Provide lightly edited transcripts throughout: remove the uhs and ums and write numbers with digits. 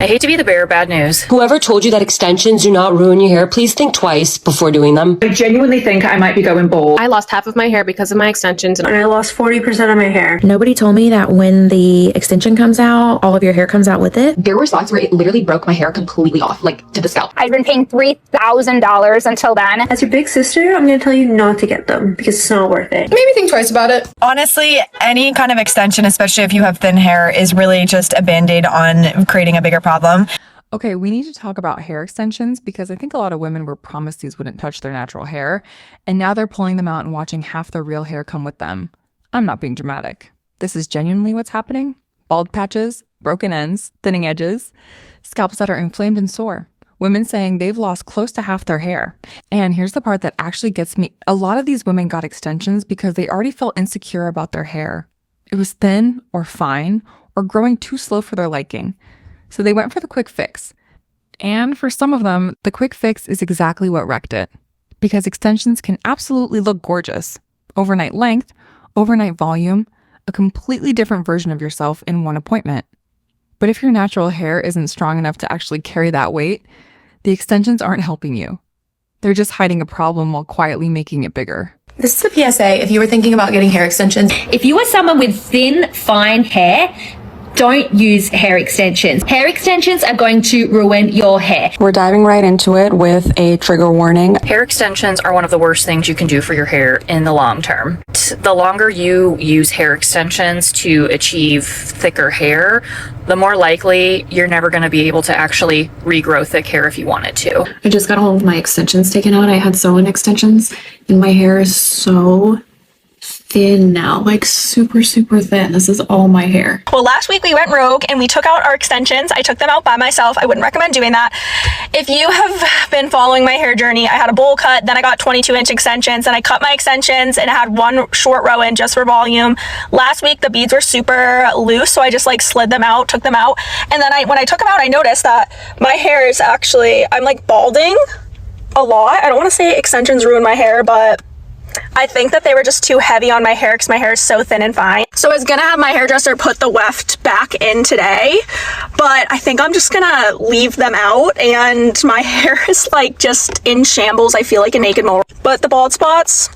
I hate to be the bearer of bad news. Whoever told you that extensions do not ruin your hair, please think twice before doing them. I genuinely think I might be going bald. I lost half of my hair because of my extensions. And I lost 40% of my hair. Nobody told me that when the extension comes out, all of your hair comes out with it. There were spots where it literally broke my hair completely off, like to the scalp. I've been paying $3,000 until then. As your big sister, I'm going to tell you not to get them because it's not worth it. Maybe think twice about it. Honestly, any kind of extension, especially if you have thin hair, is really just a band-aid on creating a bigger problem. Okay, we need to talk about hair extensions because I think a lot of women were promised these wouldn't touch their natural hair, and now they're pulling them out and watching half their real hair come with them. I'm not being dramatic. This is genuinely what's happening. Bald patches, broken ends, thinning edges, scalps that are inflamed and sore. Women saying they've lost close to half their hair. And here's the part that actually gets me. A lot of these women got extensions because they already felt insecure about their hair. It was thin or fine or growing too slow for their liking. So they went for the quick fix. And for some of them, the quick fix is exactly what wrecked it. Because extensions can absolutely look gorgeous. Overnight length, overnight volume, a completely different version of yourself in one appointment. But if your natural hair isn't strong enough to actually carry that weight, the extensions aren't helping you. They're just hiding a problem while quietly making it bigger. This is a PSA if you were thinking about getting hair extensions. If you are someone with thin, fine hair, don't use hair extensions. Hair extensions are going to ruin your hair. We're diving right into it with a trigger warning. Hair extensions are one of the worst things you can do for your hair in the long term. The longer you use hair extensions to achieve thicker hair, the more likely you're never going to be able to actually regrow thick hair if you wanted to. I just got all of my extensions taken out. I had sew-in extensions and my hair is so thin now, like super thin. This is all my hair. Well, last week we went rogue and we took out our extensions. I took them out by myself. I wouldn't recommend doing that. If you have been following my hair journey, I had a bowl cut, then I got 22-inch extensions, and I cut my extensions and I had one short row in just for volume. Last week the beads were super loose, so I just like slid them out, took them out, and then when I took them out, I noticed that my hair is actually, I'm like balding a lot. I don't want to say extensions ruin my hair, but I think that they were just too heavy on my hair because my hair is so thin and fine. So I was gonna have my hairdresser put the weft back in today, but I think I'm just gonna leave them out, and my hair is like just in shambles. I feel like a naked mole. But the bald spots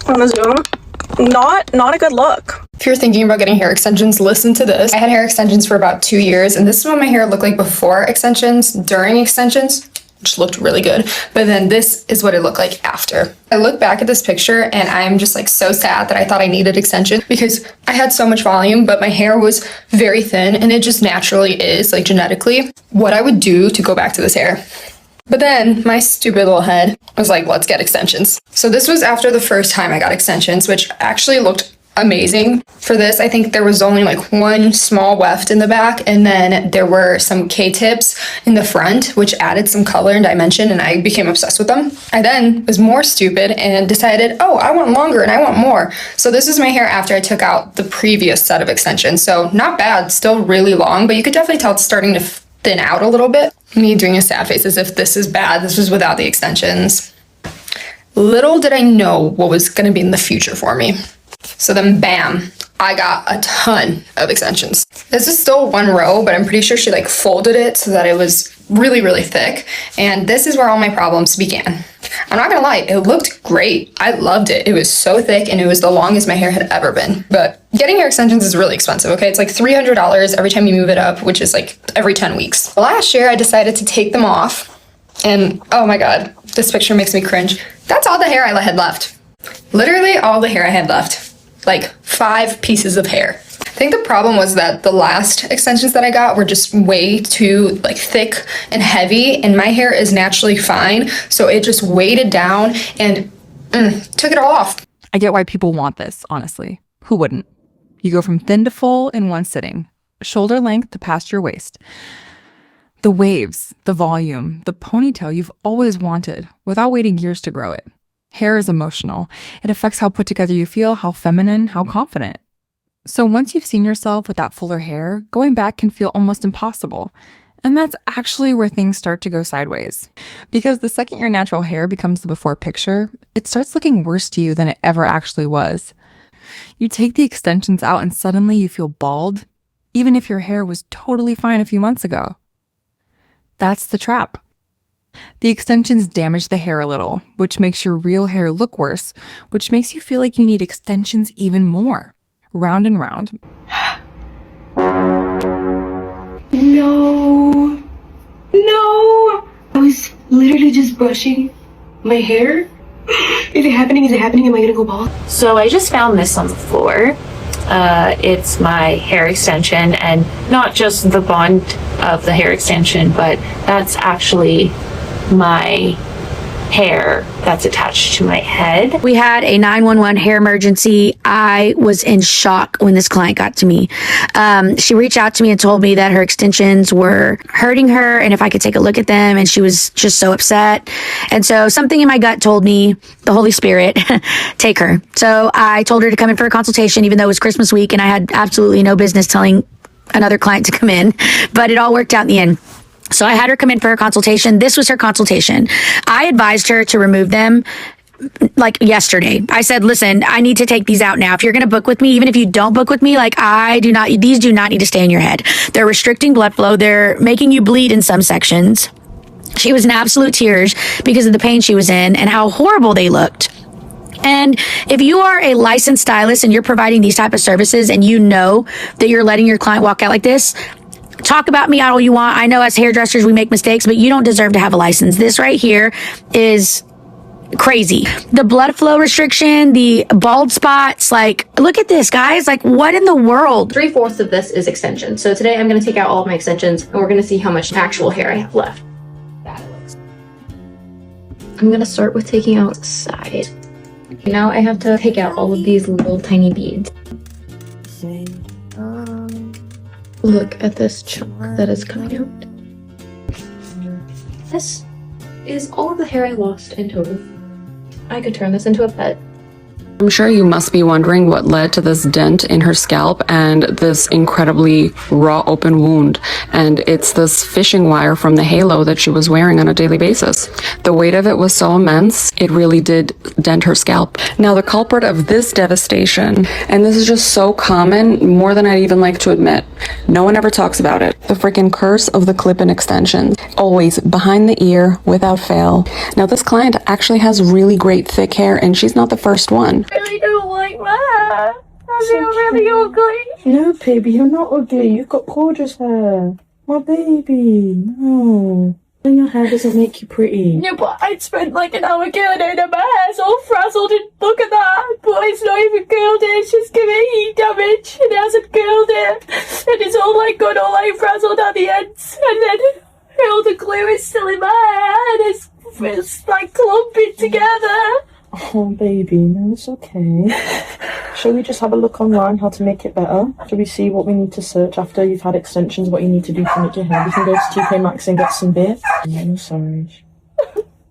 on the Zoom, not a good look. If you're thinking about getting hair extensions, listen to this. I had hair extensions for about 2 years, and this is what my hair looked like before extensions. During extensions, which looked really good, but then this is what it looked like after. I look back at this picture and I'm just like so sad that I thought I needed extension because I had so much volume, but my hair was very thin, and it just naturally is, like genetically, what I would do to go back to this hair. But then my stupid little head was like, let's get extensions. So this was after the first time I got extensions, which actually looked amazing. For this, I think there was only like one small weft in the back, and then there were some K-tips in the front, which added some color and dimension, and I became obsessed with them. I then was more stupid and decided, oh, I want longer and I want more. So this is my hair after I took out the previous set of extensions. So not bad, still really long, but you could definitely tell it's starting to thin out a little bit. Me doing a sad face as if this is bad. This was without the extensions. Little did I know what was going to be in the future for me. So then bam, I got a ton of extensions. This is still one row, but I'm pretty sure she like folded it so that it was really thick. And this is where all my problems began. I'm not gonna lie, it looked great. I loved it. It was so thick and it was the longest my hair had ever been. But getting hair extensions is really expensive, okay? It's like $300 every time you move it up, which is like every 10 weeks. Last year I decided to take them off, and oh my God, this picture makes me cringe. That's all the hair I had left. Literally all the hair I had left. Like 5 pieces of hair. I think the problem was that the last extensions that I got were just way too like thick and heavy, and my hair is naturally fine, so it just weighted down and took it all off. I get why people want this, honestly. Who wouldn't? You go from thin to full in one sitting, shoulder length to past your waist. The waves, the volume, the ponytail you've always wanted without waiting years to grow it. Hair is emotional. It affects how put together you feel, how feminine, how confident. So once you've seen yourself with that fuller hair, going back can feel almost impossible. And that's actually where things start to go sideways. Because the second your natural hair becomes the before picture, it starts looking worse to you than it ever actually was. You take the extensions out and suddenly you feel bald, even if your hair was totally fine a few months ago. That's the trap. The extensions damage the hair a little, which makes your real hair look worse, which makes you feel like you need extensions even more. Round and round. No. No. I was literally just brushing my hair. Is it happening? Is it happening? Am I gonna go bald? So I just found this on the floor. It's my hair extension, and not just the bond of the hair extension, but that's actually my hair that's attached to my head. We had a 911 hair emergency. I was in shock when this client got to me. She reached out to me and told me that her extensions were hurting her and if I could take a look at them, and she was just so upset. And so something in my gut told me, the Holy Spirit, take her. So I told her to come in for a consultation, even though it was Christmas week and I had absolutely no business telling another client to come in, but it all worked out in the end. So I had her come in for her consultation. This was her consultation. I advised her to remove them like yesterday. I said, listen, I need to take these out now. If you're going to book with me, even if you don't book with me, like these do not need to stay in your head. They're restricting blood flow. They're making you bleed in some sections. She was in absolute tears because of the pain she was in and how horrible they looked. And if you are a licensed stylist and you're providing these type of services and you know that you're letting your client walk out like this, talk about me all you want. I know as hairdressers we make mistakes, but you don't deserve to have a license. This right here is crazy. The blood flow restriction, the bald spots, like, look at this, guys. Like, what in the world? 3/4 of this is extensions. So today I'm going to take out all of my extensions and we're going to see how much actual hair I have left. I'm going to start with taking out the side. Now I have to take out all of these little tiny beads. Look at this chunk that is coming out. This is all of the hair I lost in total. I could turn this into a pet. I'm sure you must be wondering what led to this dent in her scalp and this incredibly raw open wound. And it's this fishing wire from the halo that she was wearing on a daily basis. The weight of it was so immense, it really did dent her scalp. Now the culprit of this devastation, and this is just so common, more than I'd even like to admit, no one ever talks about it. The freaking curse of the clip-in extensions. Always behind the ear, without fail. Now this client actually has really great thick hair, and she's not the first one. I really don't like that. I feel really ugly. No, baby, you're not ugly. You've got gorgeous hair. My baby. No. And your hair doesn't make you pretty. Yeah, but I'd spent like an hour curling it. My hair's all frazzled and look at that. But it's not even curled it. It's just giving heat damage and it hasn't curled it. And it's all like gone all like frazzled at the ends. And then all the glue is still in my hair and it's like clumping together. Oh, baby, no, it's okay. Shall we just have a look online how to make it better? Shall we see what we need to search after you've had extensions, what you need to do to make your hair? We can go to TK Maxx and get some bits. I'm sorry.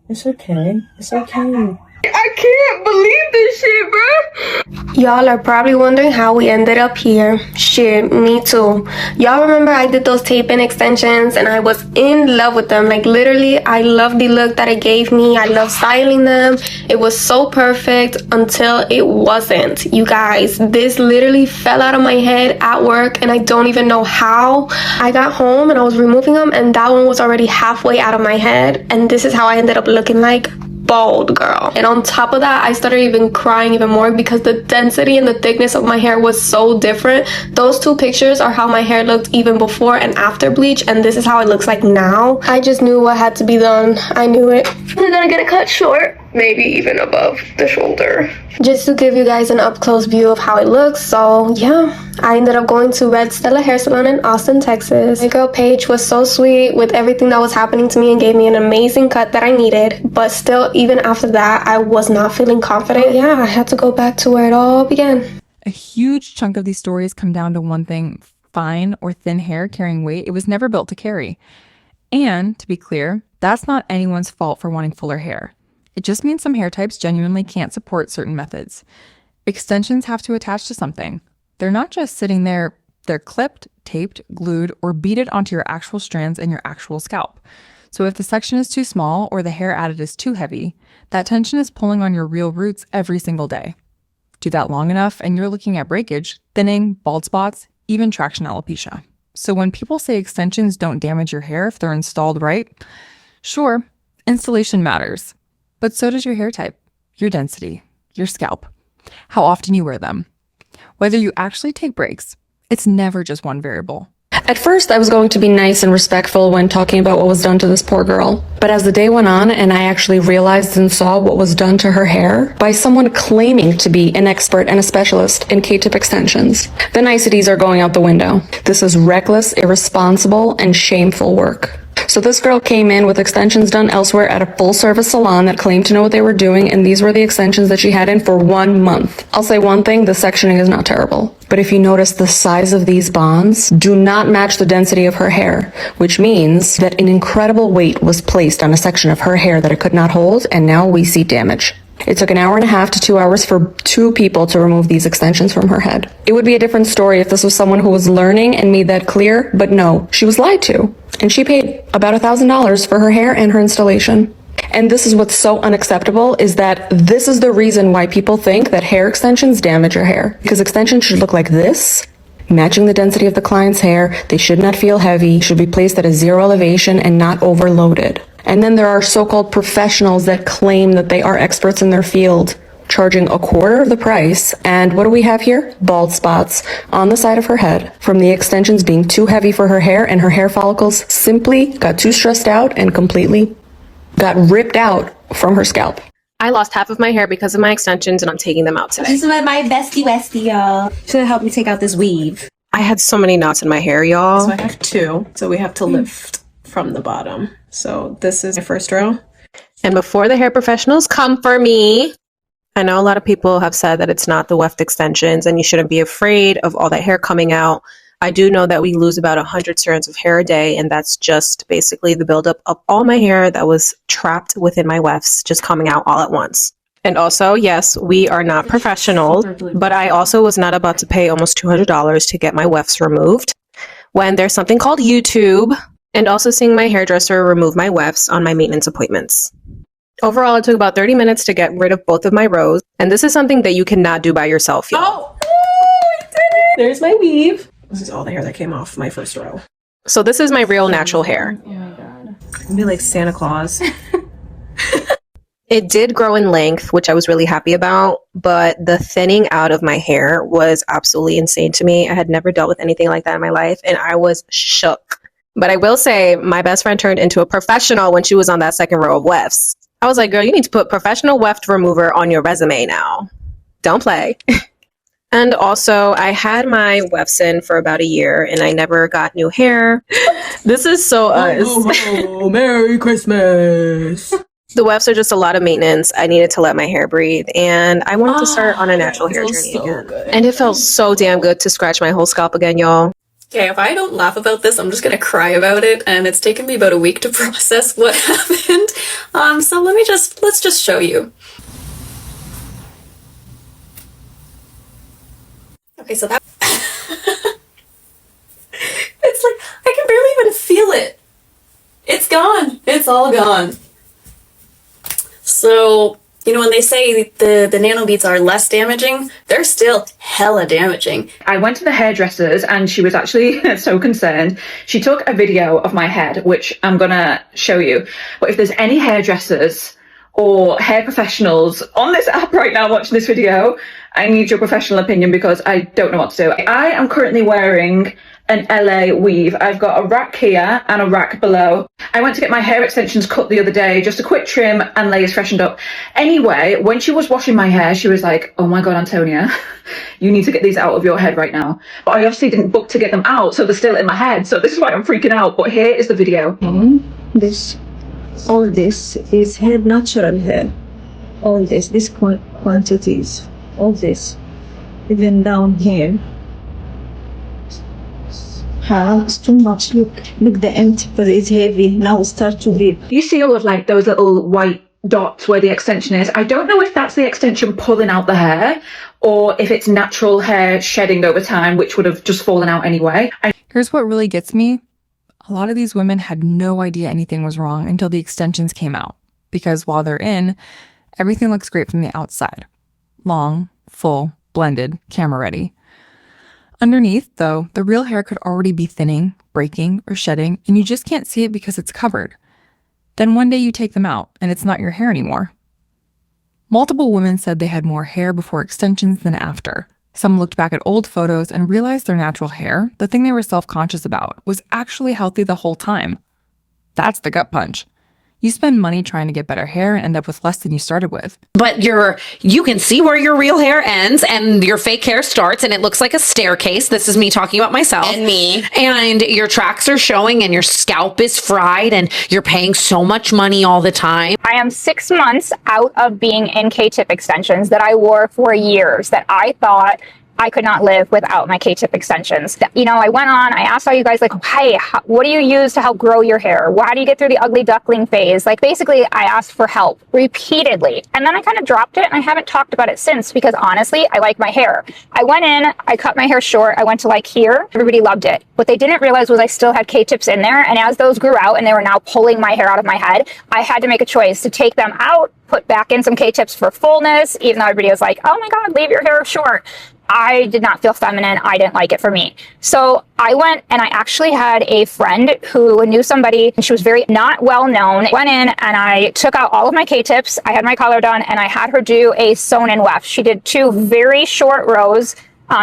It's okay. It's okay. I can't believe this shit, bro. Y'all are probably wondering how we ended up here. Shit, me too. Y'all remember I did those tape-in extensions and I was in love with them. Like literally, I loved the look that it gave me. I loved styling them. It was so perfect until it wasn't. You guys, this literally fell out of my head at work and I don't even know how. I got home and I was removing them and that one was already halfway out of my head. And this is how I ended up looking like. Bald girl. And on top of that, I started even crying even more because the density and the thickness of my hair was so different. Those two pictures are how my hair looked even before and after bleach, and this is how it looks like now. I just knew what had to be done. I knew it. I'm gonna get it cut short, maybe even above the shoulder, just to give you guys an up-close view of how it looks. So yeah, I ended up going to Red Stella Hair Salon in Austin, Texas. My girl Paige was so sweet with everything that was happening to me and gave me an amazing cut that I needed, but still, even after that, I was not feeling confident. Yeah, I had to go back to where it all began. A huge chunk of these stories come down to one thing: fine or thin hair carrying weight it was never built to carry. And to be clear, that's not anyone's fault for wanting fuller hair. It just means some hair types genuinely can't support certain methods. Extensions have to attach to something. They're not just sitting there, they're clipped, taped, glued, or beaded onto your actual strands and your actual scalp. So if the section is too small or the hair added is too heavy, that tension is pulling on your real roots every single day. Do that long enough and you're looking at breakage, thinning, bald spots, even traction alopecia. So when people say extensions don't damage your hair if they're installed right, sure, installation matters. But so does your hair type, your density, your scalp, how often you wear them, whether you actually take breaks. It's never just one variable. At first, I was going to be nice and respectful when talking about what was done to this poor girl. But as the day went on and I actually realized and saw what was done to her hair by someone claiming to be an expert and a specialist in K-tip extensions, the niceties are going out the window. This is reckless, irresponsible, and shameful work. So this girl came in with extensions done elsewhere at a full-service salon that claimed to know what they were doing, and these were the extensions that she had in for 1 month. I'll say one thing, the sectioning is not terrible. But if you notice, the size of these bonds do not match the density of her hair, which means that an incredible weight was placed on a section of her hair that it could not hold, and now we see damage. It took 1.5 hours to 2 hours for 2 people to remove these extensions from her head. It would be a different story if this was someone who was learning and made that clear, but no, she was lied to. And she paid about $1,000 for her hair and her installation. And this is what's so unacceptable, is that this is the reason why people think that hair extensions damage your hair. Because extensions should look like this, matching the density of the client's hair. They should not feel heavy, should be placed at a 0 elevation and not overloaded. And then there are so-called professionals that claim that they are experts in their field, charging 1/4 of the price. And what do we have here? Bald spots on the side of her head from the extensions being too heavy for her hair, and her hair follicles simply got too stressed out and completely got ripped out from her scalp. I lost half of my hair because of my extensions, and I'm taking them out today. This is my bestie Westie, y'all. Should help me take out this weave. I had so many knots in my hair, y'all. So I have 2. So we have to lift from the bottom. So this is my first row. And before the hair professionals come for me, I know a lot of people have said that it's not the weft extensions and you shouldn't be afraid of all that hair coming out. I do know that we lose about 100 strands of hair a day, and that's just basically the buildup of all my hair that was trapped within my wefts just coming out all at once. And also, yes, we are not professionals, but I also was not about to pay almost $200 to get my wefts removed when there's something called YouTube, and also seeing my hairdresser remove my wefts on my maintenance appointments. Overall, it took about 30 minutes to get rid of both of my rows, and this is something that you cannot do by yourself, y'all. Oh, I did it! There's my weave. This is all the hair that came off my first row. So this is my real natural hair. Oh my god. I'd be like Santa Claus. It did grow in length, which I was really happy about, but the thinning out of my hair was absolutely insane to me. I had never dealt with anything like that in my life, and I was shook. But I will say, my best friend turned into a professional when she was on that second row of wefts. I was like, girl, you need to put professional weft remover on your resume now. Don't play. And also, I had my wefts in for about a year, and I never got new hair. This is so us. Oh, Merry Christmas! The wefts are just a lot of maintenance. I needed to let my hair breathe, and I wanted to start on a natural hair journey again. Good. And it felt so damn good to scratch my whole scalp again, y'all. Okay, if I don't laugh about this, I'm just gonna cry about it, and it's taken me about a week to process what happened. So let's just show you. Okay, so that it's like I can barely even feel it. It's gone. It's all gone. So, you know, when they say the nanobeads are less damaging, they're still hella damaging. I went to the hairdressers and she was actually so concerned. She took a video of my head, which I'm gonna show you. But if there's any hairdressers or hair professionals on this app right now watching this video, I need your professional opinion because I don't know what to do. I am currently wearing an LA weave. I've got a rack here and a rack below. I went to get my hair extensions cut the other day, just a quick trim and layers freshened up. Anyway, when she was washing my hair, she was like, oh my God, Antonia, you need to get these out of your head right now. But I obviously didn't book to get them out, so they're still in my head. So this is why I'm freaking out. But here is the video. All this is hair, natural hair. All this quantities, all this, even down here. It's too much. Look, the end, but it's heavy. Now it starts to be. You see all of like those little white dots where the extension is. I don't know if that's the extension pulling out the hair or if it's natural hair shedding over time, which would have just fallen out anyway. Here's what really gets me. A lot of these women had no idea anything was wrong until the extensions came out, because while they're in, everything looks great from the outside. Long, full, blended, camera ready. Underneath, though, the real hair could already be thinning, breaking, or shedding, and you just can't see it because it's covered. Then one day you take them out, and it's not your hair anymore. Multiple women said they had more hair before extensions than after. Some looked back at old photos and realized their natural hair, the thing they were self-conscious about, was actually healthy the whole time. That's the gut punch. You spend money trying to get better hair and end up with less than you started with. But you can see where your real hair ends and your fake hair starts, and it looks like a staircase. This is me talking about myself. And me. And your tracks are showing and your scalp is fried and you're paying so much money all the time. I am 6 months out of being in K-tip extensions that I wore for years, that I thought I could not live without my K-tip extensions. You know, I went on, I asked all you guys, like, hey, what do you use to help grow your hair? How do you get through the ugly duckling phase? Like, basically, I asked for help repeatedly. And then I kind of dropped it, and I haven't talked about it since, because honestly, I like my hair. I went in, I cut my hair short, I went to like here, everybody loved it. What they didn't realize was I still had K-tips in there, and as those grew out and they were now pulling my hair out of my head, I had to make a choice to take them out, put back in some K-tips for fullness, even though everybody was like, oh my God, leave your hair short. I did not feel feminine. I didn't like it for me. So I went and I actually had a friend who knew somebody, and she was very not well known. Went in and I took out all of my K-tips. I had my collar done and I had her do a sewn in weft. She did 2 very short rows,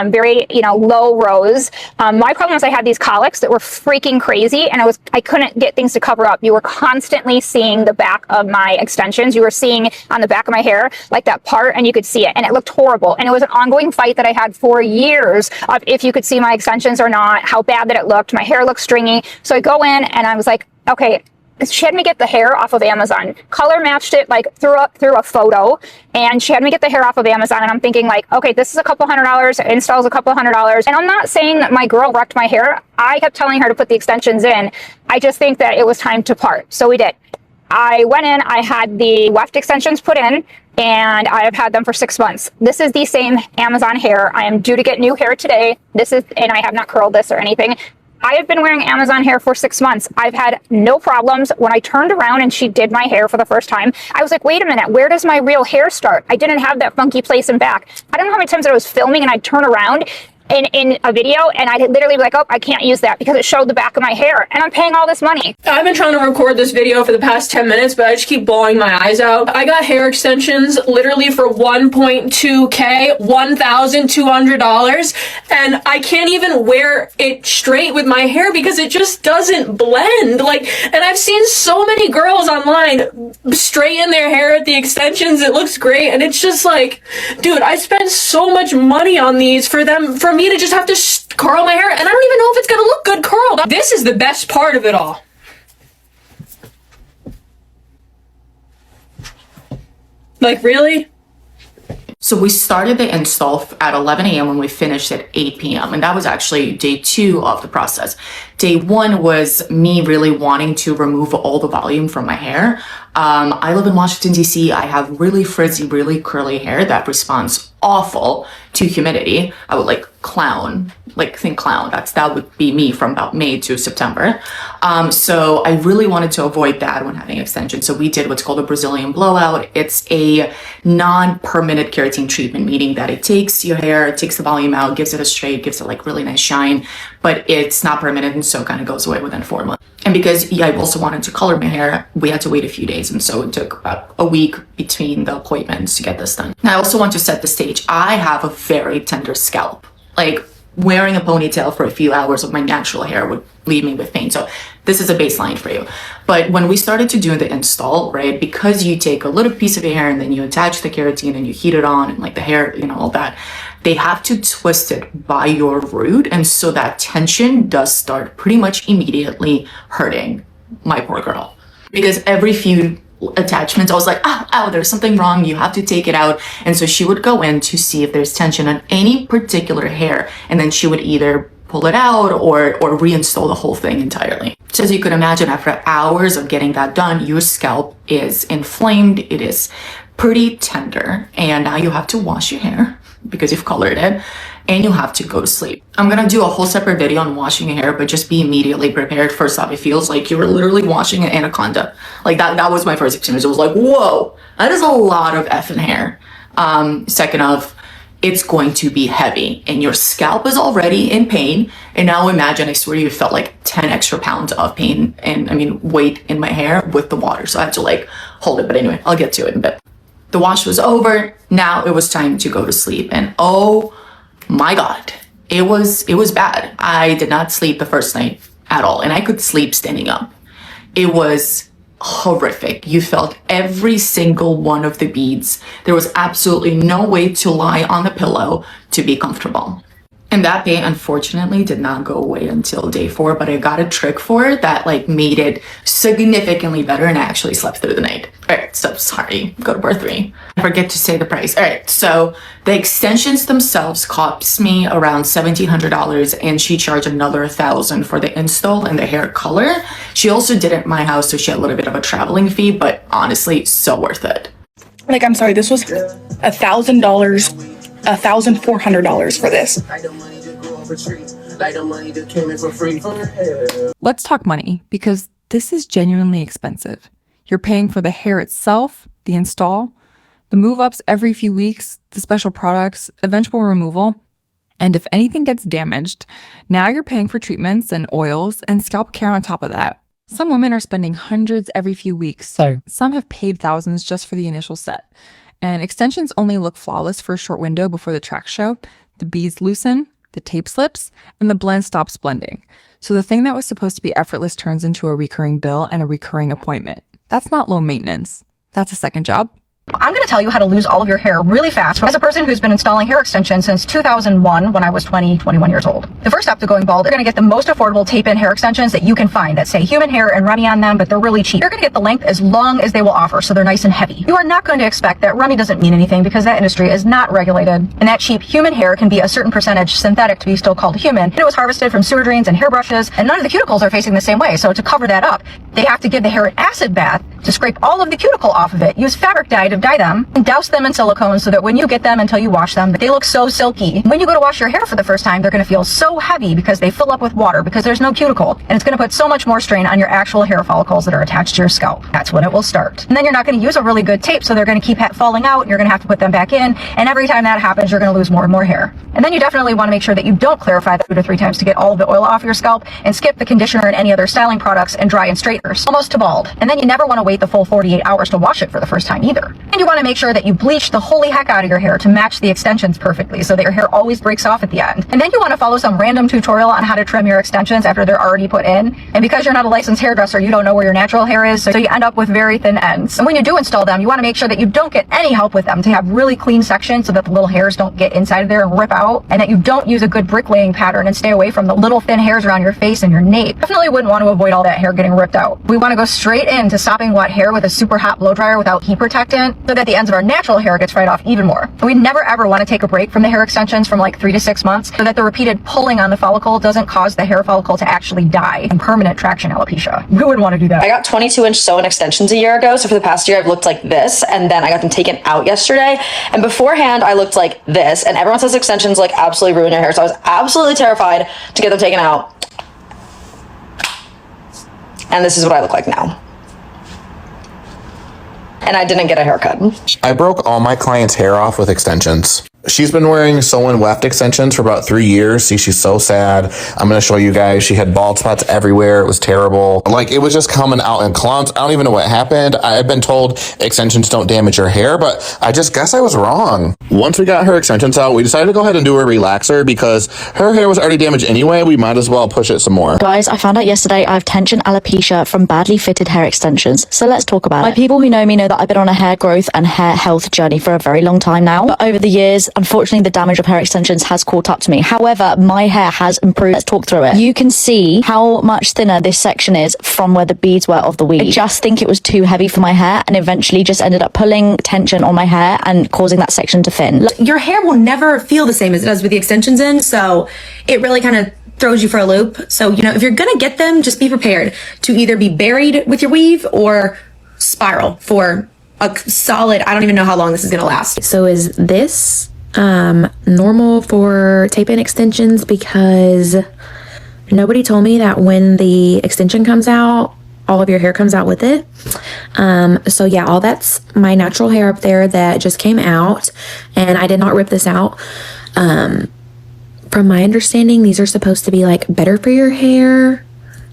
very, low rows. My problem was I had these colics that were freaking crazy, and I couldn't get things to cover up. You were constantly seeing the back of my extensions. You were seeing on the back of my hair, like that part, and you could see it, and it looked horrible. And it was an ongoing fight that I had for years of if you could see my extensions or not, how bad that it looked. My hair looked stringy. So I go in and I was like, okay, she had me get the hair off of Amazon. Color matched it like through a photo, and she had me get the hair off of Amazon, and I'm thinking like, okay, this is a couple $100, installs a couple $100. And I'm not saying that my girl wrecked my hair. I kept telling her to put the extensions in. I just think that it was time to part. So we did. I went in, I had the weft extensions put in, and I have had them for 6 months. This is the same Amazon hair. I am due to get new hair today. And I have not curled this or anything. I have been wearing Amazon hair for 6 months. I've had no problems. When I turned around and she did my hair for the first time, I was like, wait a minute, where does my real hair start? I didn't have that funky place in back. I don't know how many times I was filming and I'd turn around in a video and I'd literally be like, oh, I can't use that because it showed the back of my hair, and I'm paying all this money. I've been trying to record this video for the past 10 minutes, but I just keep bawling my eyes out. I got hair extensions literally for $1.2K, $1,200, and I can't even wear it straight with my hair because it just doesn't blend. And I've seen so many girls online straighten their hair at the extensions. It looks great, and it's just like, dude, I spent so much money on these for me to just have to curl my hair, and I don't even know if it's gonna look good curled. This is the best part of it all. Like, really? So we started the install at 11 a.m. and we finished at 8 p.m. And that was actually day 2 of the process. Day 1 was me really wanting to remove all the volume from my hair. I live in Washington, D.C. I have really frizzy, really curly hair that responds awful to humidity. I would think clown. That would be me from about May to September. So I really wanted to avoid that when having extensions. So we did what's called a Brazilian blowout. It's a non-permanent keratin treatment, meaning that it takes your hair, it takes the volume out, gives it a straight, gives it really nice shine, but it's not permanent, and so kind of goes away within 4 months. And because I also wanted to color my hair, we had to wait a few days, and so it took about a week between the appointments to get this done. Now, I also want to set the stage. I have a very tender scalp. Wearing a ponytail for a few hours of my natural hair would leave me with pain. So this is a baseline for you. But when we started to do the install, right, because you take a little piece of your hair and then you attach the keratin and you heat it on and the hair, all that, they have to twist it by your root. And so that tension does start pretty much immediately hurting my poor girl. Because every few attachments, I was like, ow, there's something wrong, you have to take it out. And so she would go in to see if there's tension on any particular hair, and then she would either pull it out or reinstall the whole thing entirely. So as you could imagine, after hours of getting that done, your scalp is inflamed, it is pretty tender, and now you have to wash your hair because you've colored it, and you have to go to sleep. I'm gonna do a whole separate video on washing your hair, but just be immediately prepared. First off, it feels like you were literally washing an anaconda. That was my first experience. It was like, whoa, that is a lot of effing hair. Second off, it's going to be heavy and your scalp is already in pain. And now imagine, I swear you felt like 10 extra pounds of pain and weight in my hair with the water. So I had to like hold it. But anyway, I'll get to it in a bit. The wash was over. Now it was time to go to sleep. And oh my God, it was bad. I did not sleep the first night at all. And I could sleep standing up. It was horrific. You felt every single one of the beads. There was absolutely no way to lie on the pillow to be comfortable. And that pain, unfortunately, did not go away until day 4, but I got a trick for it that like made it significantly better, and I actually slept through the night. All right, so sorry, go to part 3. I forget to say the price. All right, so the extensions themselves cost me around $1,700, and she charged another $1,000 for the install and the hair color. She also did it at my house, so she had a little bit of a traveling fee, but honestly, so worth it. Like, I'm sorry, this was $1,000. $1,400 for this. Let's talk money, because this is genuinely expensive. You're paying for the hair itself, the install, the move-ups every few weeks, the special products, eventual removal, and if anything gets damaged, now you're paying for treatments and oils and scalp care on top of that. Some women are spending hundreds every few weeks, so some have paid thousands just for the initial set. And extensions only look flawless for a short window before the tracks show. The beads loosen, the tape slips, and the blend stops blending. So the thing that was supposed to be effortless turns into a recurring bill and a recurring appointment. That's not low maintenance. That's a second job. I'm going to tell you how to lose all of your hair really fast as a person who's been installing hair extensions since 2001 when I was 21 years old. The first step to going bald, you're going to get the most affordable tape-in hair extensions that you can find that say human hair and rummy on them, but they're really cheap. You're going to get the length as long as they will offer, so they're nice and heavy. You are not going to expect that rummy doesn't mean anything because that industry is not regulated, and that cheap human hair can be a certain percentage synthetic to be still called human. It was harvested from sewer drains and hairbrushes, and none of the cuticles are facing the same way, so to cover that up, they have to give the hair an acid bath to scrape all of the cuticle off of it. Use fabric dye to dye them, and douse them in silicone so that when you get them until you wash them, they look so silky. When you go to wash your hair for the first time, they're going to feel so heavy because they fill up with water because there's no cuticle, and it's going to put so much more strain on your actual hair follicles that are attached to your scalp. That's when it will start. And then you're not going to use a really good tape, so they're going to keep falling out, and you're going to have to put them back in, and every time that happens, you're going to lose more and more hair. And then you definitely want to make sure that you don't clarify that 2 to 3 times to get all of the oil off your scalp, and skip the conditioner and any other styling products and dry and straighteners, almost to bald. And then you never want to wait the full 48 hours to wash it for the first time either. And you want to make sure that you bleach the holy heck out of your hair to match the extensions perfectly so that your hair always breaks off at the end. And then you want to follow some random tutorial on how to trim your extensions after they're already put in. And because you're not a licensed hairdresser, you don't know where your natural hair is, so you end up with very thin ends. And when you do install them, you want to make sure that you don't get any help with them to have really clean sections so that the little hairs don't get inside of there and rip out, and that you don't use a good bricklaying pattern and stay away from the little thin hairs around your face and your nape. Definitely wouldn't want to avoid all that hair getting ripped out. We want to go straight into stopping wet hair with a super hot blow dryer without heat protectant so that the ends of our natural hair gets fried off even more. We never ever want to take a break from the hair extensions from like 3 to 6 months so that the repeated pulling on the follicle doesn't cause the hair follicle to actually die and permanent traction alopecia. We wouldn't want to do that. I got 22-inch sew-in extensions a year ago, so for the past year I've looked like this, and then I got them taken out yesterday, and beforehand I looked like this, and everyone says extensions like absolutely ruin your hair, so I was absolutely terrified to get them taken out. And this is what I look like now. And I didn't get a haircut. I broke all my clients' hair off with extensions. She's been wearing sew-in weft extensions for about 3 years. See, she's so sad. I'm going to show you guys. She had bald spots everywhere. It was terrible. Like, it was just coming out in clumps. I don't even know what happened. I've been told extensions don't damage your hair, but I just guess I was wrong. Once we got her extensions out, we decided to go ahead and do a relaxer because her hair was already damaged anyway. We might as well push it some more. Guys, I found out yesterday I have tension alopecia from badly fitted hair extensions. So let's talk about it. My people who know me know that I've been on a hair growth and hair health journey for a very long time now. But over the years, unfortunately, the damage of hair extensions has caught up to me. However, my hair has improved. Let's talk through it. You can see how much thinner this section is from where the beads were of the weave. I just think it was too heavy for my hair and eventually just ended up pulling tension on my hair and causing that section to thin. Your hair will never feel the same as it does with the extensions in, so it really kind of throws you for a loop. So, you know, if you're gonna get them, just be prepared to either be buried with your weave or spiral for a solid, I don't even know how long this is gonna last. So is this normal for tape-in extensions? Because nobody told me that when the extension comes out, all of your hair comes out with it. So yeah, all that's my natural hair up there that just came out, and I did not rip this out. From my understanding, these are supposed to be like better for your hair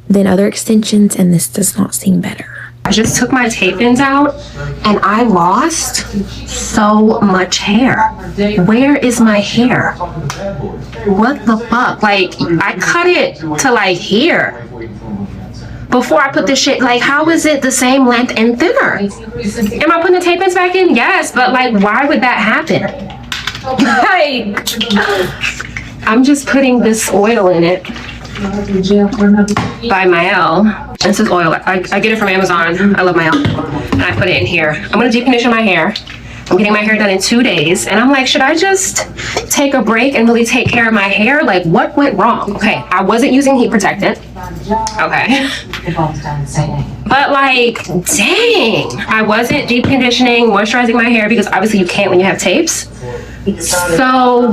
than other extensions, and this does not seem better. I just took my tape-ins out and I lost so much hair. Where is my hair? What the fuck? Like, I cut it to like here before I put this shit. Like, how is it the same length and thinner? Am I putting the tape-ins back in? Yes, but like, why would that happen? Like, I'm just putting this oil in it by Mael. This is oil. I get it from Amazon. I love Mael. And I put it in here. I'm going to deep condition my hair. I'm getting my hair done in 2 days. And I'm like, should I just take a break and really take care of my hair? Like, what went wrong? Okay, I wasn't using heat protectant. Okay. But like, dang. I wasn't deep conditioning, moisturizing my hair, because obviously you can't when you have tapes. So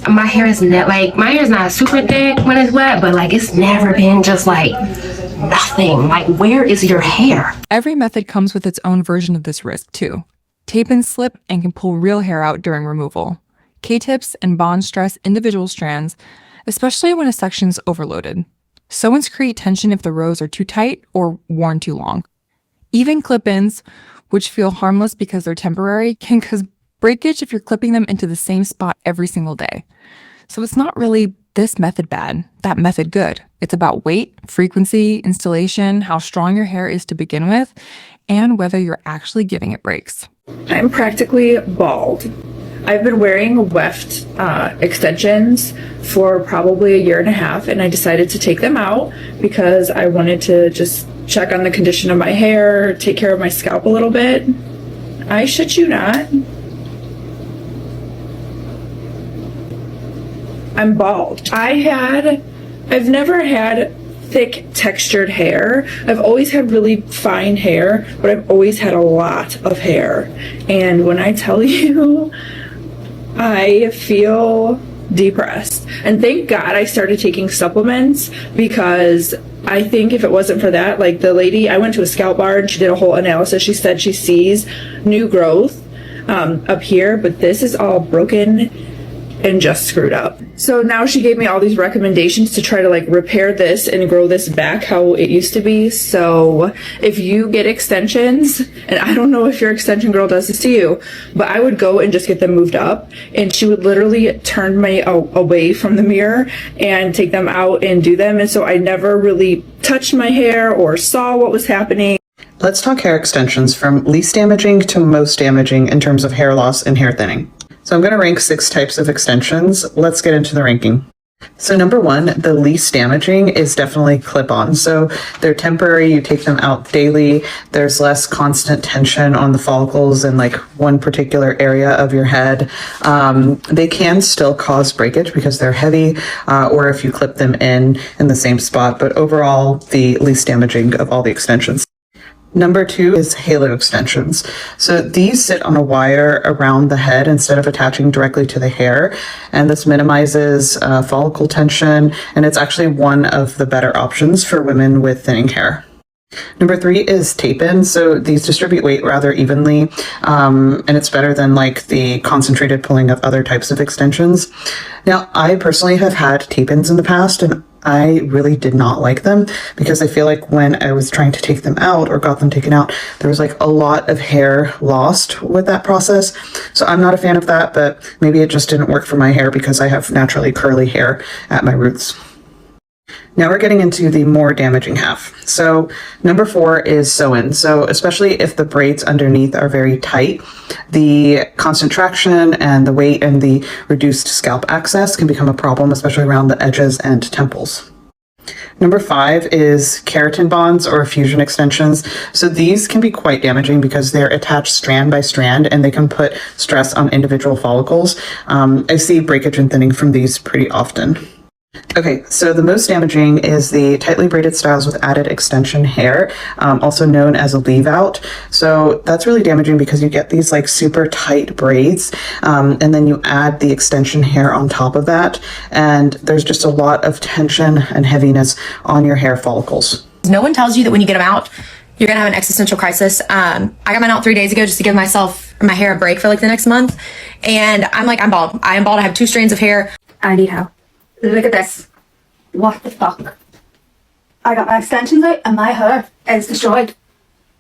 my hair is my hair is not super thick when it's wet, but like it's never been just like nothing. Like, where is your hair? Every method comes with its own version of this risk too. Tape-ins slip and can pull real hair out during removal. K-tips and bonds stress individual strands, especially when a section is overloaded. Sew-ins create tension if the rows are too tight or worn too long. Even clip-ins, which feel harmless because they're temporary, can cause breakage if you're clipping them into the same spot every single day. So it's not really this method bad, that method good. It's about weight, frequency, installation, how strong your hair is to begin with, and whether you're actually giving it breaks. I'm practically bald. I've been wearing weft extensions for probably a year and a half, and I decided to take them out because I wanted to just check on the condition of my hair, take care of my scalp a little bit. I shit you not. I'm bald. I've never had thick textured hair. I've always had really fine hair, but I've always had a lot of hair. And when I tell you, I feel depressed. And thank God I started taking supplements, because I think if it wasn't for that, like the lady, I went to a scalp bar and she did a whole analysis. She said she sees new growth up here, but this is all broken and just screwed up. So now she gave me all these recommendations to try to like repair this and grow this back how it used to be. So if you get extensions, and I don't know if your extension girl does this to you, but I would go and just get them moved up, and she would literally turn me away from the mirror and take them out and do them. And so I never really touched my hair or saw what was happening. Let's talk hair extensions from least damaging to most damaging in terms of hair loss and hair thinning. So I'm going to rank 6 types of extensions. Let's get into the ranking. So number 1, the least damaging is definitely clip-on. So they're temporary, you take them out daily, there's less constant tension on the follicles in like one particular area of your head. They can still cause breakage because they're heavy, or if you clip them in the same spot, but overall the least damaging of all the extensions. Number 2 is halo extensions. So these sit on a wire around the head instead of attaching directly to the hair, and this minimizes follicle tension, and it's actually one of the better options for women with thinning hair. Number 3 is tape-ins. So these distribute weight rather evenly, and it's better than like the concentrated pulling of other types of extensions. Now, I personally have had tape-ins in the past, and I really did not like them because I feel like when I was trying to take them out or got them taken out, there was like a lot of hair lost with that process. So I'm not a fan of that, but maybe it just didn't work for my hair because I have naturally curly hair at my roots. Now we're getting into the more damaging half. So number 4 is sew-in. So especially if the braids underneath are very tight, the constant traction and the weight and the reduced scalp access can become a problem, especially around the edges and temples. Number 5 is keratin bonds or fusion extensions. So these can be quite damaging because they're attached strand by strand and they can put stress on individual follicles. I see breakage and thinning from these pretty often. Okay, so the most damaging is the tightly braided styles with added extension hair, also known as a leave out. So that's really damaging because you get these like super tight braids, and then you add the extension hair on top of that, and there's just a lot of tension and heaviness on your hair follicles. No one tells you that when you get them out, you're gonna have an existential crisis. I got mine out 3 days ago just to give myself my hair a break for like the next month. And I'm like, I'm bald. I am bald. I have 2 strands of hair. I need help. Look at this. What the fuck? I got my extensions out and my hair is destroyed.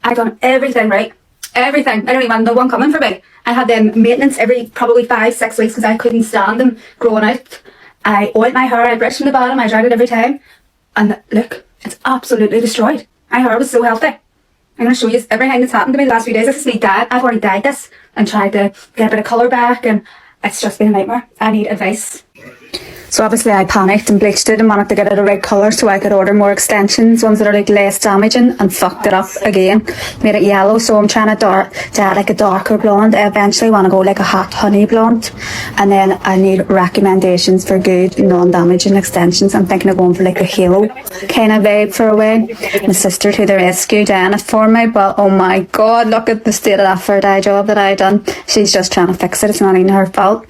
I done everything right. Everything. I don't even know one coming for me. I had them maintenance every probably 5-6 weeks because I couldn't stand them growing out. I oiled my hair, I brushed from the bottom, I dried it every time. And look, it's absolutely destroyed. My hair was so healthy. I'm going to show you everything that's happened to me the last few days. This is me dad. I've already dyed this and tried to get a bit of colour back, and it's just been a nightmare. I need advice. So obviously I panicked and bleached it and wanted to get it a red colour so I could order more extensions, ones that are like less damaging, and fucked it up again. Made it yellow, so I'm trying to add like a darker blonde. I eventually want to go like a hot honey blonde. And then I need recommendations for good non-damaging extensions. I'm thinking of going for like a halo kind of vibe for a way. My sister to the rescue done it for me, but oh my god, look at the state of that fur dye job that I done. She's just trying to fix it. It's not even her fault.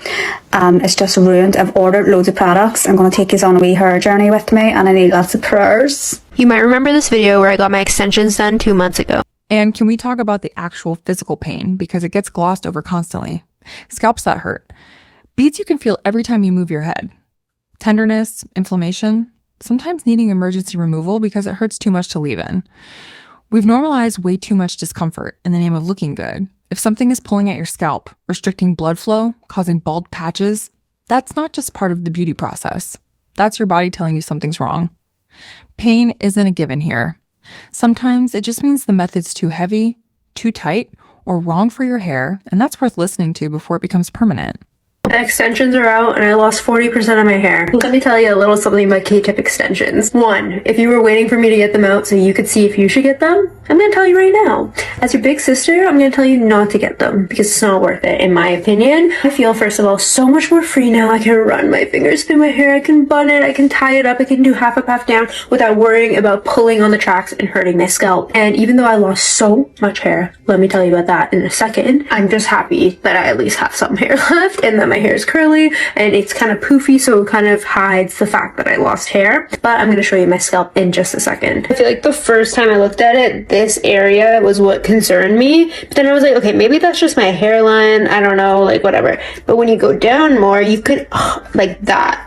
It's just ruined. I've ordered loads of products. I'm going to take you on a wee hair journey with me, and I need lots of prayers. You might remember this video where I got my extensions done 2 months ago. And can we talk about the actual physical pain, because it gets glossed over constantly. Scalps that hurt. Beads you can feel every time you move your head. Tenderness, inflammation, sometimes needing emergency removal because it hurts too much to leave in. We've normalized way too much discomfort in the name of looking good. If something is pulling at your scalp, restricting blood flow, causing bald patches, that's not just part of the beauty process. That's your body telling you something's wrong. Pain isn't a given here. Sometimes it just means the method's too heavy, too tight, or wrong for your hair, and that's worth listening to before it becomes permanent. The extensions are out and I lost 40% of my hair. Let me tell you a little something about K-tip extensions. 1, if you were waiting for me to get them out so you could see if you should get them, I'm going to tell you right now. As your big sister, I'm going to tell you not to get them because it's not worth it, in my opinion. I feel, first of all, so much more free now. I can run my fingers through my hair, I can bun it, I can tie it up, I can do half up, half down without worrying about pulling on the tracks and hurting my scalp. And even though I lost so much hair, let me tell you about that in a second, I'm just happy that I at least have some hair left and that my hair is curly and it's kind of poofy, so it kind of hides the fact that I lost hair. But I'm going to show you my scalp in just a second. I feel like the first time I looked at it, this area was what concerned me, but then I was like, okay, maybe that's just my hairline, I don't know, like whatever. But when you go down more, you could like that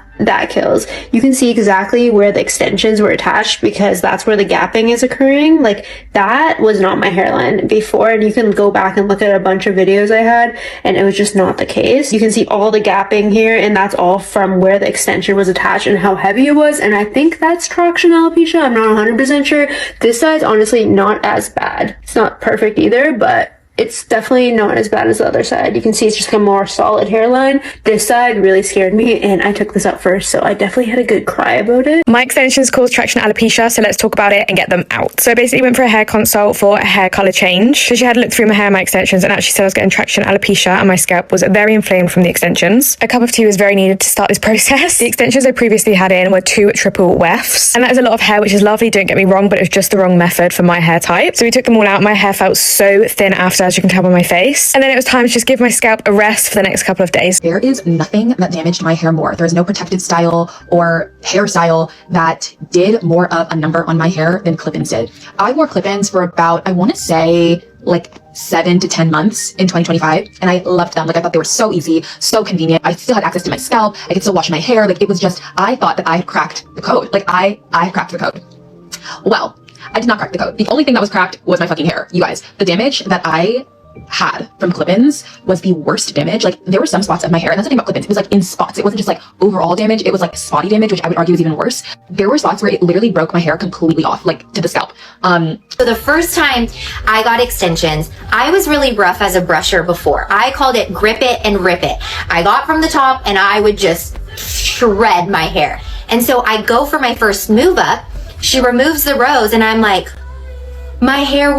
kills. You can see exactly where the extensions were attached because that's where the gapping is occurring. Like that was not my hairline before, and you can go back and look at a bunch of videos I had and it was just not the case. You can see all the gapping here, and that's all from where the extension was attached and how heavy it was, and I think that's traction alopecia. I'm not 100% sure. This side's honestly not as bad. It's not perfect either, but it's definitely not as bad as the other side. You can see it's just like a more solid hairline. This side really scared me, and I took this out first, so I definitely had a good cry about it. My extensions cause traction alopecia, so let's talk about it and get them out. So I basically went for a hair consult for a hair colour change. So she had a look through my hair and my extensions and actually said I was getting traction alopecia and my scalp was very inflamed from the extensions. A cup of tea was very needed to start this process. The extensions I previously had in were 2 triple wefts, and that is a lot of hair, which is lovely, don't get me wrong, but it was just the wrong method for my hair type. So we took them all out. My hair felt so thin after, as you can tell by my face. And then it was time to just give my scalp a rest for the next couple of days. There is nothing that damaged my hair more. There is no protective style or hairstyle that did more of a number on my hair than clip-ins did. I wore clip-ins for about, I want to say, like 7 to 10 months in 2025, and I loved them. Like, I thought they were so easy, so convenient. I still had access to my scalp. I could still wash my hair. Like, it was just, I thought that I had cracked the code. Like, I cracked the code. Well, I did not crack the code. The only thing that was cracked was my fucking hair. You guys, the damage that I had from clip-ins was the worst damage. Like, there were some spots of my hair, and that's the thing about clip-ins, it was like in spots. It wasn't just like overall damage, it was like spotty damage, which I would argue is even worse. There were spots where it literally broke my hair completely off, like to the scalp. So the first time I got extensions, I was really rough as a brusher before. I called it grip it and rip it. I got from the top and I would just shred my hair. And so I go for my first move up, she removes the rows, and I'm like, my hair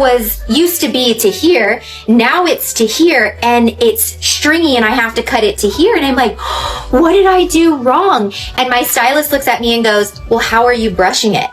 used to be to here, now it's to here, and it's stringy and I have to cut it to here. And I'm like, what did I do wrong? And my stylist looks at me and goes, well, how are you brushing it?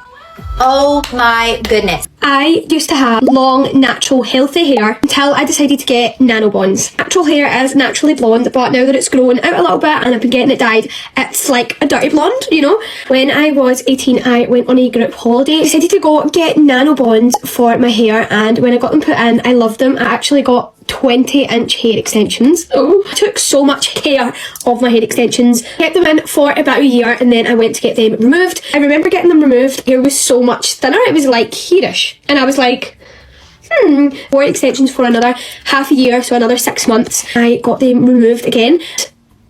Oh my goodness. I used to have long, natural, healthy hair until I decided to get nanobonds. Natural hair is naturally blonde, but now that it's grown out a little bit and I've been getting it dyed, it's like a dirty blonde, you know? When I was 18, I went on a group holiday. I decided to go get nanobonds for my hair, and when I got them put in, I loved them. I actually got 20-inch hair extensions. Oh, I took so much care of my hair extensions. Kept them in for about a year, and then I went to get them removed. I remember getting them removed. Hair was so much thinner. It was like hairish. And I was like, wore extensions for another half a year, so another 6 months. I got them removed again.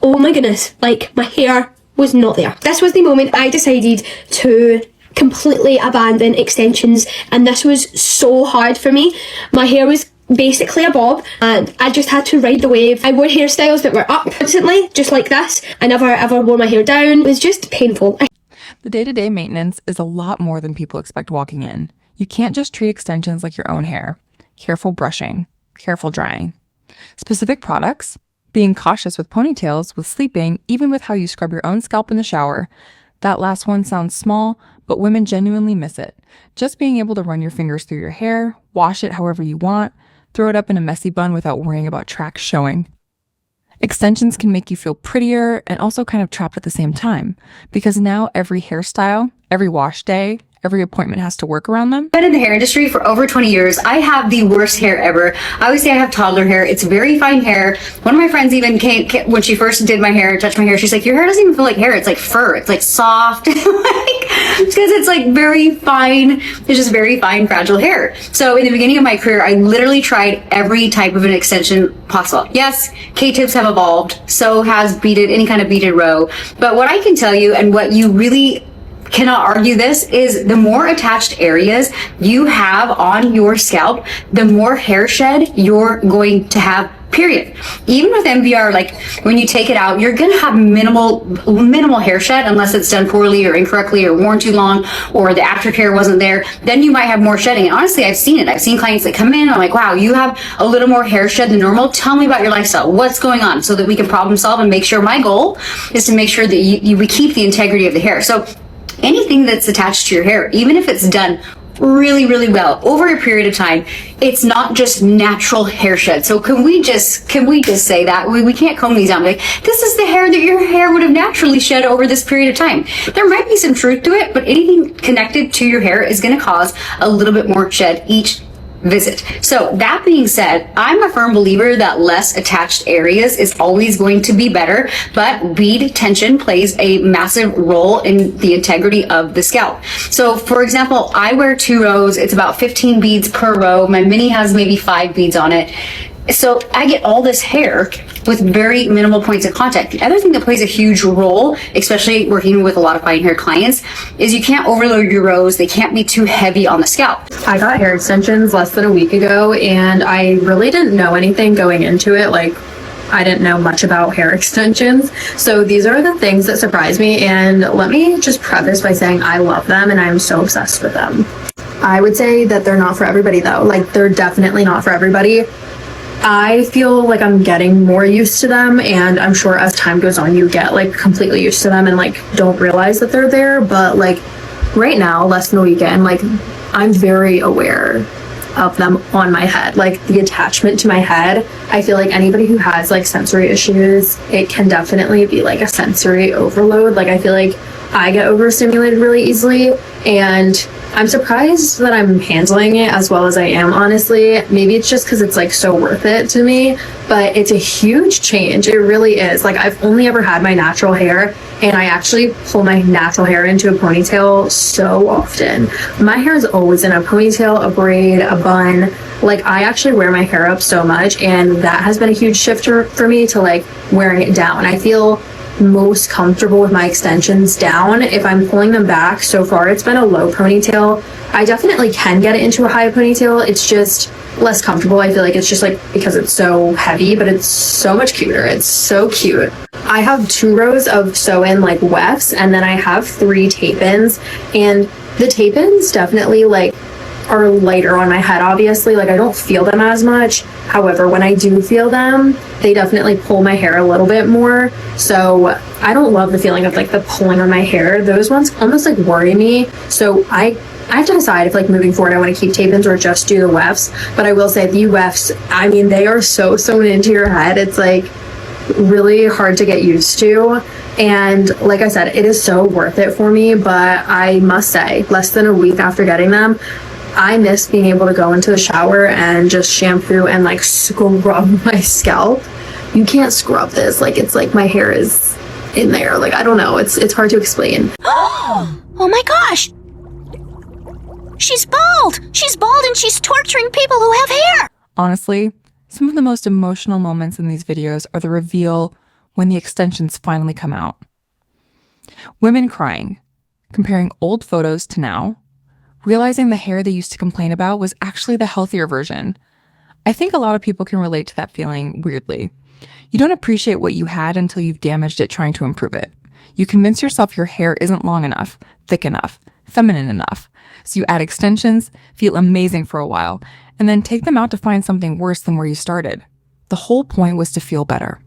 Oh my goodness, like my hair was not there. This was the moment I decided to completely abandon extensions, and this was so hard for me. My hair was basically a bob, and I just had to ride the wave. I wore hairstyles that were up constantly, just like this. I never ever wore my hair down. It was just painful. The day-to-day maintenance is a lot more than people expect walking in. You can't just treat extensions like your own hair. Careful brushing, careful drying. Specific products, being cautious with ponytails, with sleeping, even with how you scrub your own scalp in the shower. That last one sounds small, but women genuinely miss it. Just being able to run your fingers through your hair, wash it however you want, throw it up in a messy bun without worrying about tracks showing. Extensions can make you feel prettier and also kind of trapped at the same time, because now every hairstyle, every wash day, every appointment has to work around them. I've been in the hair industry for over 20 years. I have the worst hair ever. I always say I have toddler hair. It's very fine hair. One of my friends even came when she first did my hair, touched my hair, she's like, your hair doesn't even feel like hair. It's like fur. It's like soft. Because it's like very fine. It's just very fine, fragile hair. So in the beginning of my career, I literally tried every type of an extension possible. Yes, K-tips have evolved. So has any kind of beaded row. But what I can tell you, and what you really cannot argue this, is the more attached areas you have on your scalp, the more hair shed you're going to have, period. Even with MVR, like when you take it out, you're gonna have minimal hair shed unless it's done poorly or incorrectly or worn too long or the aftercare wasn't there. Then you might have more shedding. And honestly, I've seen it. I've seen clients that come in and I'm like, wow, you have a little more hair shed than normal. Tell me about your lifestyle. What's going on? So that we can problem solve and make sure, my goal is to make sure that we keep the integrity of the hair. So anything that's attached to your hair, even if it's done really, really well over a period of time, it's not just natural hair shed. So can we just say that we can't comb these out? Like, this is the hair that your hair would have naturally shed over this period of time. There might be some truth to it, but anything connected to your hair is going to cause a little bit more shed each visit. So that being said, I'm a firm believer that less attached areas is always going to be better, but bead tension plays a massive role in the integrity of the scalp. So for example, I wear 2 rows. It's about 15 beads per row. My mini has maybe 5 beads on it. So I get all this hair with very minimal points of contact. The other thing that plays a huge role, especially working with a lot of fine hair clients, is you can't overload your rows. They can't be too heavy on the scalp. I got hair extensions less than a week ago, and I really didn't know anything going into it. Like, I didn't know much about hair extensions. So these are the things that surprised me, and let me just preface by saying I love them and I'm so obsessed with them. I would say that they're not for everybody though. Like, they're definitely not for everybody. I feel like I'm getting more used to them, and I'm sure as time goes on you get like completely used to them and like don't realize that they're there. But like right now, less than a weekend, like I'm very aware of them on my head. Like the attachment to my head, I feel like anybody who has like sensory issues, it can definitely be like a sensory overload. Like I feel like I get overstimulated really easily, and I'm surprised that I'm handling it as well as I am, honestly. Maybe it's just because it's like so worth it to me, but it's a huge change. It really is. Like I've only ever had my natural hair, and I actually pull my natural hair into a ponytail so often. My hair is always in a ponytail, a braid, a bun. Like I actually wear my hair up so much, and that has been a huge shift for me to like wearing it down. I feel most comfortable with my extensions down. If I'm pulling them back, so far it's been a low ponytail. I definitely can get it into a high ponytail. It's just less comfortable. I feel like it's just like because it's so heavy, but it's so much cuter. It's so cute. I have 2 rows of sew-in like wefts, and then I have 3 tape-ins, and the tape-ins definitely like are lighter on my head, obviously. Like, I don't feel them as much. However, when I do feel them, they definitely pull my hair a little bit more. So I don't love the feeling of like the pulling on my hair. Those ones almost like worry me. So I have to decide if like moving forward I want to keep tape-ins or just do the wefts. But I will say the wefts, I mean, they are so sewn into your head. It's like really hard to get used to. And like I said, it is so worth it for me. But I must say, less than a week after getting them, I miss being able to go into the shower and just shampoo and like scrub my scalp. You can't scrub this. Like, it's like my hair is in there. Like, I don't know. It's hard to explain. Oh my gosh! She's bald! She's bald and she's torturing people who have hair! Honestly, some of the most emotional moments in these videos are the reveal when the extensions finally come out. Women crying, comparing old photos to now, realizing the hair they used to complain about was actually the healthier version. I think a lot of people can relate to that feeling weirdly. You don't appreciate what you had until you've damaged it trying to improve it. You convince yourself your hair isn't long enough, thick enough, feminine enough. So you add extensions, feel amazing for a while, and then take them out to find something worse than where you started. The whole point was to feel better.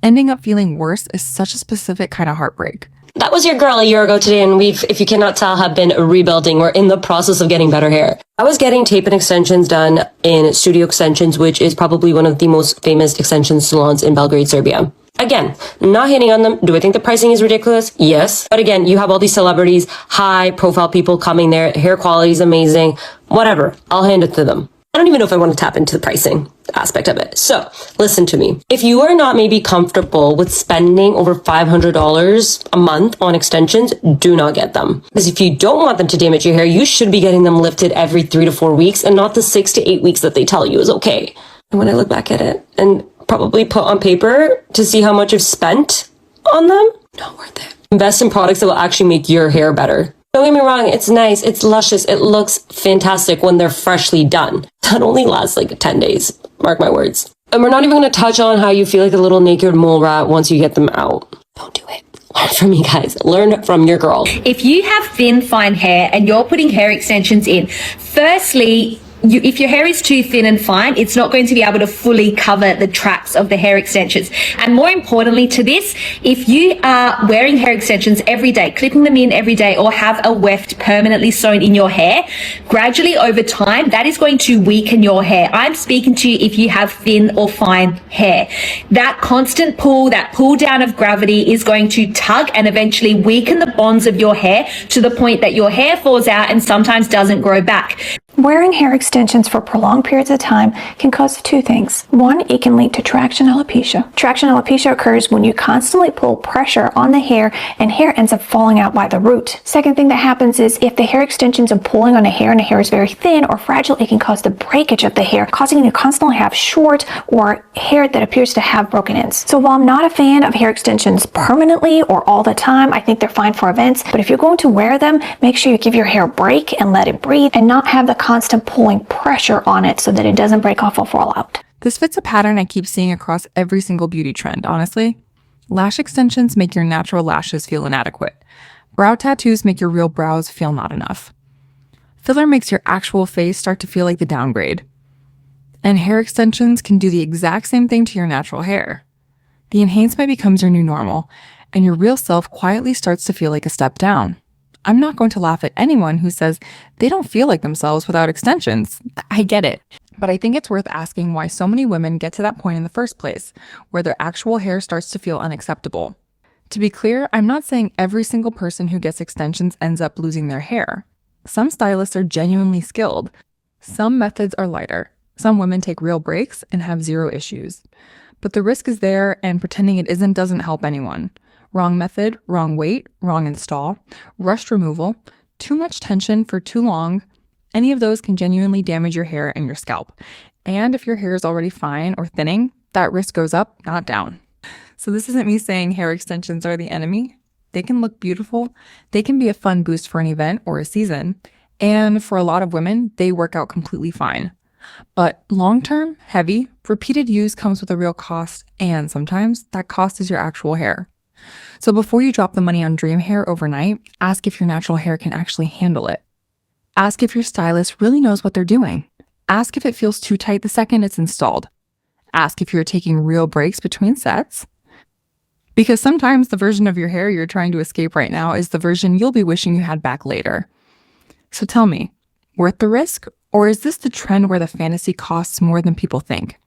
Ending up feeling worse is such a specific kind of heartbreak. That was your girl a year ago today, and we've, if you cannot tell, have been rebuilding. We're in the process of getting better hair. I was getting tape and extensions done in Studio Extensions, which is probably one of the most famous extension salons in Belgrade, Serbia. Again, not hating on them. Do I think the pricing is ridiculous? Yes. But again, you have all these celebrities, high profile people coming there. Hair quality is amazing. Whatever. I'll hand it to them. I don't even know if I want to tap into the pricing aspect of it. So listen to me. If you are not maybe comfortable with spending over $500 a month on extensions, do not get them. Because if you don't want them to damage your hair, you should be getting them lifted every 3 to 4 weeks and not the 6 to 8 weeks that they tell you is okay. And when I look back at it and probably put on paper to see how much I've spent on them, not worth it. Invest in products that will actually make your hair better. Don't get me wrong, it's nice, it's luscious, it looks fantastic when they're freshly done. That only lasts like 10 days, mark my words. And we're not even going to touch on how you feel like a little naked mole rat once you get them out. Don't do it. Learn from me, guys. Learn from your girl. If you have thin, fine hair and you're putting hair extensions in, firstly, if your hair is too thin and fine, it's not going to be able to fully cover the tracks of the hair extensions. And more importantly to this, if you are wearing hair extensions every day, clipping them in every day, or have a weft permanently sewn in your hair, gradually over time, that is going to weaken your hair. I'm speaking to you if you have thin or fine hair. That constant pull, that pull down of gravity is going to tug and eventually weaken the bonds of your hair to the point that your hair falls out and sometimes doesn't grow back. Wearing hair extensions for prolonged periods of time can cause two things. One, it can lead to traction alopecia. Traction alopecia occurs when you constantly pull pressure on the hair and hair ends up falling out by the root. Second thing that happens is if the hair extensions are pulling on a hair and the hair is very thin or fragile, it can cause the breakage of the hair, causing you to constantly have short or hair that appears to have broken ends. So while I'm not a fan of hair extensions permanently or all the time, I think they're fine for events, but if you're going to wear them, make sure you give your hair a break and let it breathe and not have the constant pulling pressure on it so that it doesn't break off or fall out. This fits a pattern I keep seeing across every single beauty trend, honestly. Lash extensions make your natural lashes feel inadequate. Brow tattoos make your real brows feel not enough. Filler makes your actual face start to feel like the downgrade. And hair extensions can do the exact same thing to your natural hair. The enhancement becomes your new normal, and your real self quietly starts to feel like a step down. I'm not going to laugh at anyone who says they don't feel like themselves without extensions. I get it. But I think it's worth asking why so many women get to that point in the first place, where their actual hair starts to feel unacceptable. To be clear, I'm not saying every single person who gets extensions ends up losing their hair. Some stylists are genuinely skilled. Some methods are lighter. Some women take real breaks and have zero issues. But the risk is there, and pretending it isn't doesn't help anyone. Wrong method, wrong weight, wrong install, rushed removal, too much tension for too long, any of those can genuinely damage your hair and your scalp. And if your hair is already fine or thinning, that risk goes up, not down. So this isn't me saying hair extensions are the enemy. They can look beautiful. They can be a fun boost for an event or a season. And for a lot of women, they work out completely fine. But long-term, heavy, repeated use comes with a real cost, and sometimes that cost is your actual hair. So before you drop the money on dream hair overnight, ask if your natural hair can actually handle it. Ask if your stylist really knows what they're doing. Ask if it feels too tight the second it's installed. Ask if you're taking real breaks between sets. Because sometimes the version of your hair you're trying to escape right now is the version you'll be wishing you had back later. So tell me, worth the risk? Or is this the trend where the fantasy costs more than people think?